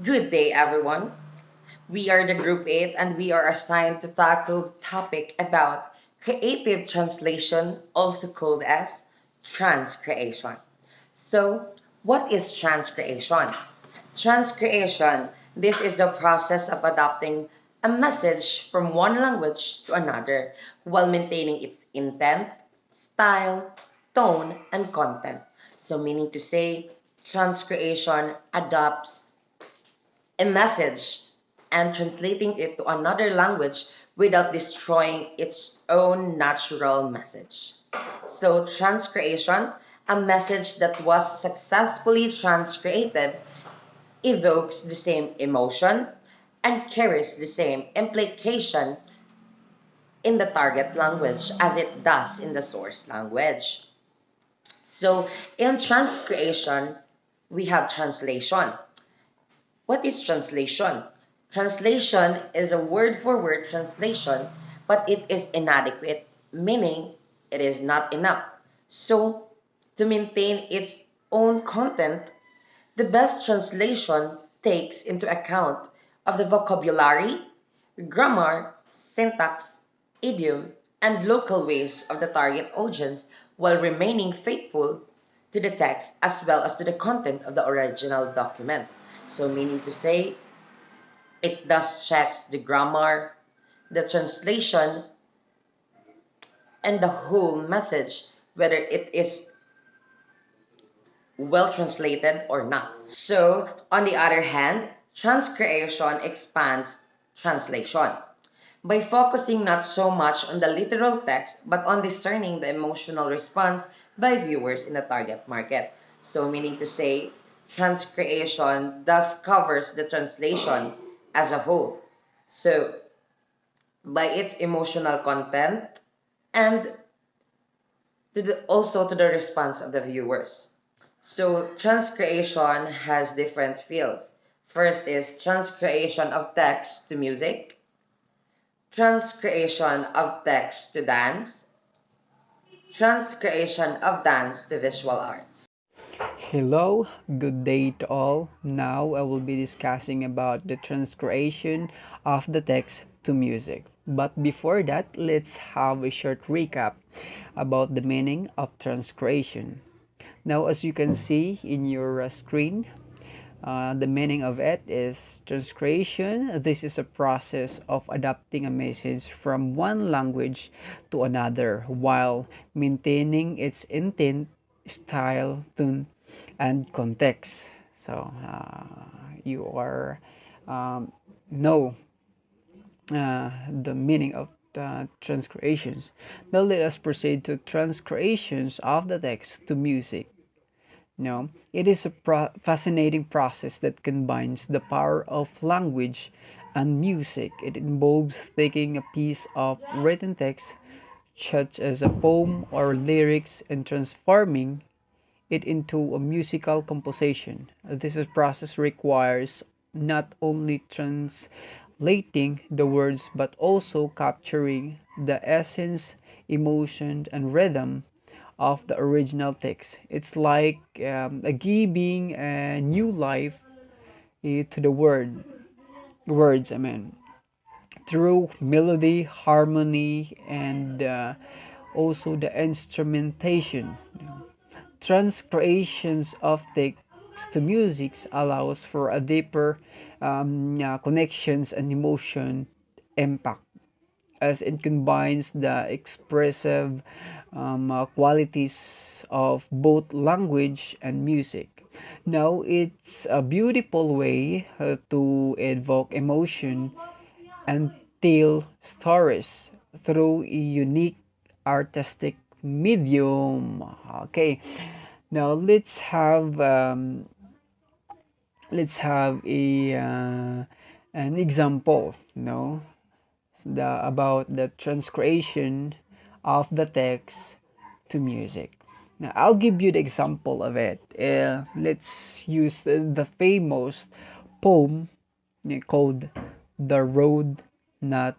Good day, everyone. We are the Group 8 and we are assigned to tackle the topic about creative translation, also called as transcreation. So, what is transcreation? Transcreation, this is the process of adapting a message from one language to another while maintaining its intent, style, tone, and content. So, meaning to say, transcreation adapts a message and translating it to another language without destroying its own natural message. So, transcreation, a message that was successfully transcreated, evokes the same emotion and carries the same implication in the target language as it does in the source language. So, in transcreation, we have translation. What is translation? Translation is a word for word translation, but it is inadequate, meaning it is not enough. So, to maintain its own content, the best translation takes into account of the vocabulary, grammar, syntax, idiom, and local ways of the target audience while remaining faithful to the text as well as to the content of the original document. So meaning to say, it does checks the grammar, the translation, and the whole message, whether it is well translated or not. So, on the other hand, transcreation expands translation by focusing not so much on the literal text but on discerning the emotional response by viewers in the target market. So, meaning to say, transcreation thus covers the translation as a whole. So, by its emotional content and also to the response of the viewers. So transcreation has different fields. First is transcreation of text to music, transcreation of text to dance, transcreation of dance to visual arts. Hello, good day to all. Now I will be discussing about the transcreation of the text to music. But before that, let's have a short recap about the meaning of transcreation. Now, as you can see in your screen, the meaning of it is transcreation. This is a process of adapting a message from one language to another while maintaining its intent, style, tone, and context. So you are know the meaning of the transcreations. Now let us proceed to transcreations of the text to music. No, it is a fascinating process that combines the power of language and music. It involves taking a piece of written text, such as a poem or lyrics, and transforming it into a musical composition. This process requires not only translating the words but also capturing the essence, emotion, and rhythm of the original text. It's like giving a new life to the words. I mean, through melody, harmony, and also the instrumentation. Transcreations of text to music allows for a deeper connections and emotion impact as it combines the expressive qualities of both language and music. Now, it's a beautiful way to evoke emotion and tell stories through a unique artistic medium. Okay, now let's have a an example. About the transcreation of the text to music. Now, I'll give you the example of it. Let's use the famous poem called "The Road Not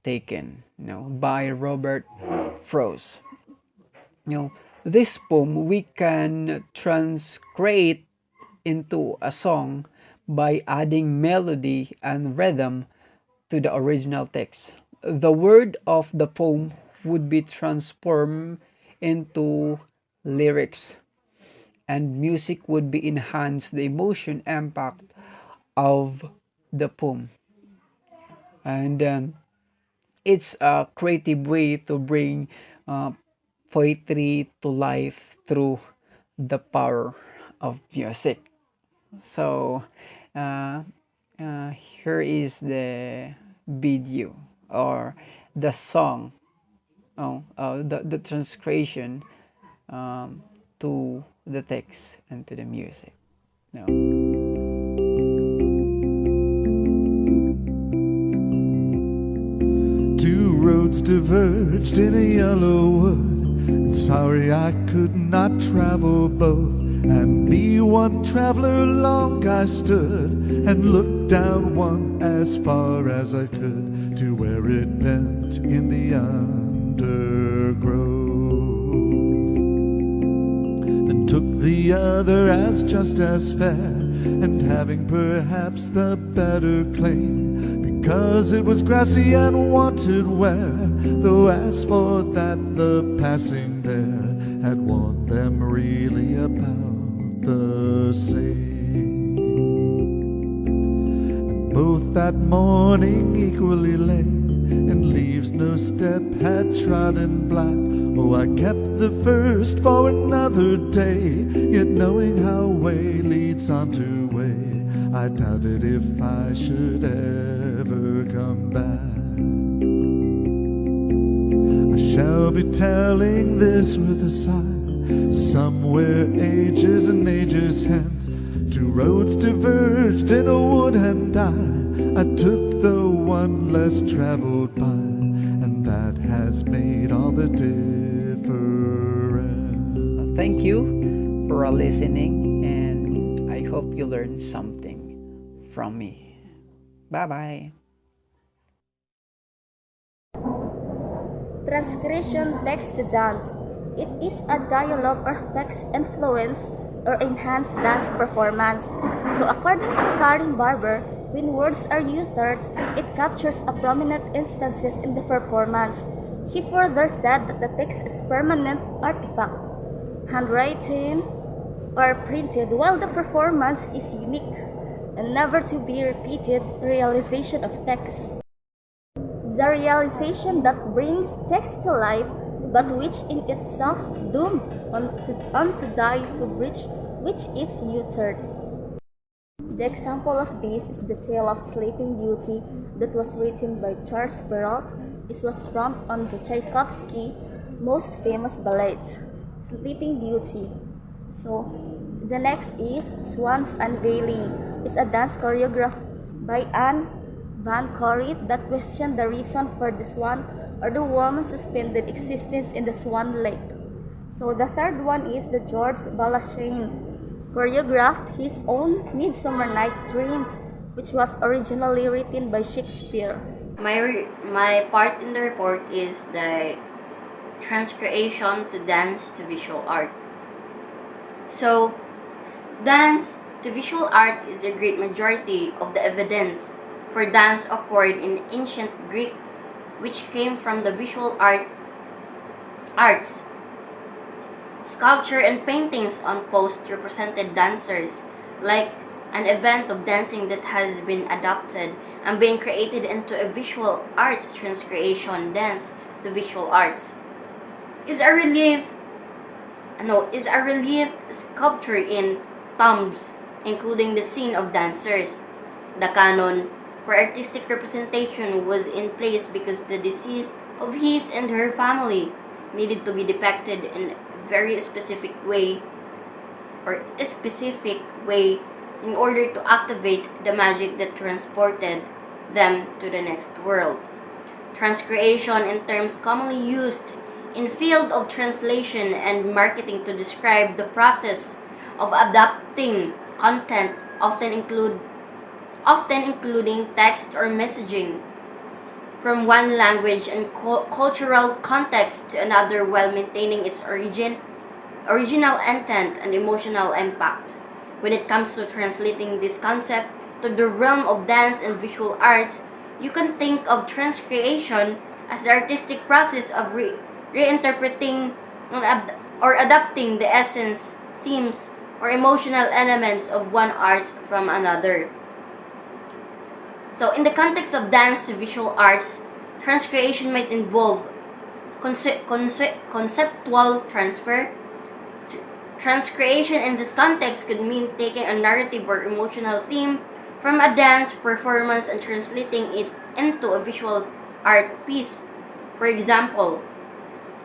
Taken," by Robert Frost. This poem we can transcreate into a song by adding melody and rhythm to the original text. The word of the poem would be transformed into lyrics, and music would be enhance the emotion impact of the poem. And it's a creative way to bring uh, poetry to life through the power of music. So, uh, here is the video or the song, the transcreation to the text and to the music. No. Two roads diverged in a yellow wood, and sorry I could not travel both. And me one traveler long I stood, and looked down one as far as I could, to where it bent in the undergrowth. Then took the other as just as fair, and having perhaps the better claim, because it was grassy and wanted wear, though as for that the passing there had warned them really about the same. And both that morning equally lay, and leaves no step had trodden black. Oh, I kept the first for another day, yet knowing how way leads on to way, I doubted if I should ever come back. I shall be telling this with a sigh. Somewhere ages and ages hence, two roads diverged in a wood, and I took the one less traveled by, and that has made all the difference. Thank you for listening, and I hope you learned something from me. Bye bye. Transcreation text to dance. It is a dialogue or text influence or enhanced dance performance. So according to Karen Barber, when words are used, it captures a prominent instances in the performance. She further said that the text is permanent artifact, handwritten or printed, while the performance is unique and never to be repeated realization of text. The realization that brings text to life, but which in itself doomed unto die to breach, which is uttered. The example of this is the tale of Sleeping Beauty that was written by Charles Perrault. It was from on the Tchaikovsky most famous ballets, Sleeping Beauty. So the next is Swan's Unveiling. It's a dance choreographed by Anne Van Corrit that questioned the reason for the swan or the woman's suspended existence in the Swan Lake. So the third one is the George Balanchine choreographed his own Midsummer Night's Dreams, which was originally written by Shakespeare. My part in the report is the transcreation to dance to visual art. So, dance to visual art is a great majority of the evidence for dance occurred in ancient Greek, which came from the visual arts. Sculpture and paintings on post represented dancers, like an event of dancing that has been adopted and being created into a visual arts transcreation dance to visual arts. Is a relief sculpture in tombs, including the scene of dancers. The canon for artistic representation was in place because the decease of his and her family needed to be depicted in a very specific way in order to activate the magic that transported them to the next world. Transcreation, in terms commonly used in field of translation and marketing to describe the process of adapting content, often including text or messaging from one language and cultural context to another while maintaining its original intent and emotional impact. When it comes to translating this concept to the realm of dance and visual arts, you can think of transcreation as the artistic process of reinterpreting or adapting the essence, themes, or emotional elements of one art from another. So, in the context of dance to visual arts, transcreation might involve conceptual transfer. Transcreation in this context could mean taking a narrative or emotional theme from a dance performance and translating it into a visual art piece. For example,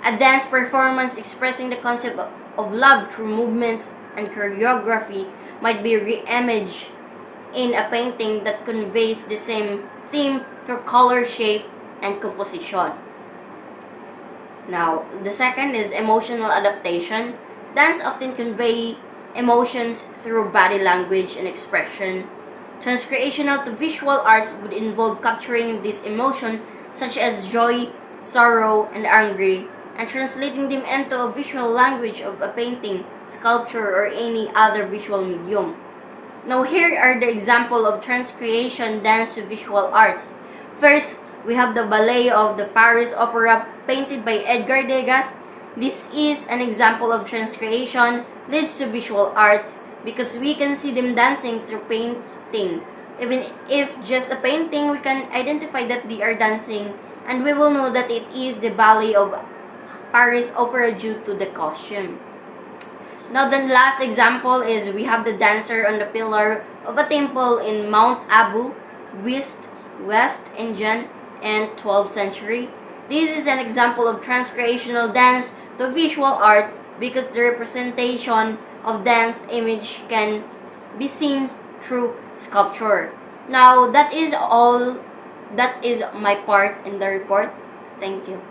a dance performance expressing the concept of love through movements and choreography might be re-imaged in a painting that conveys the same theme through color, shape, and composition. Now, the second is emotional adaptation. Dance often convey emotions through body language and expression. Transcreational to visual arts would involve capturing these emotions such as joy, sorrow, and anger, and translating them into a visual language of a painting, sculpture, or any other visual medium. Now here are the example of transcreation dance to visual arts. First, we have the ballet of the Paris Opera painted by Edgar Degas. This is an example of transcreation leads to visual arts because we can see them dancing through painting. Even if just a painting, we can identify that they are dancing and we will know that it is the ballet of Paris Opera due to the costume. Now the last example is we have the dancer on the pillar of a temple in Mount Abu, West Indian, and 12th century. This is an example of transcreational dance to visual art because the representation of dance image can be seen through sculpture. Now that is all. That is my part in the report. Thank you.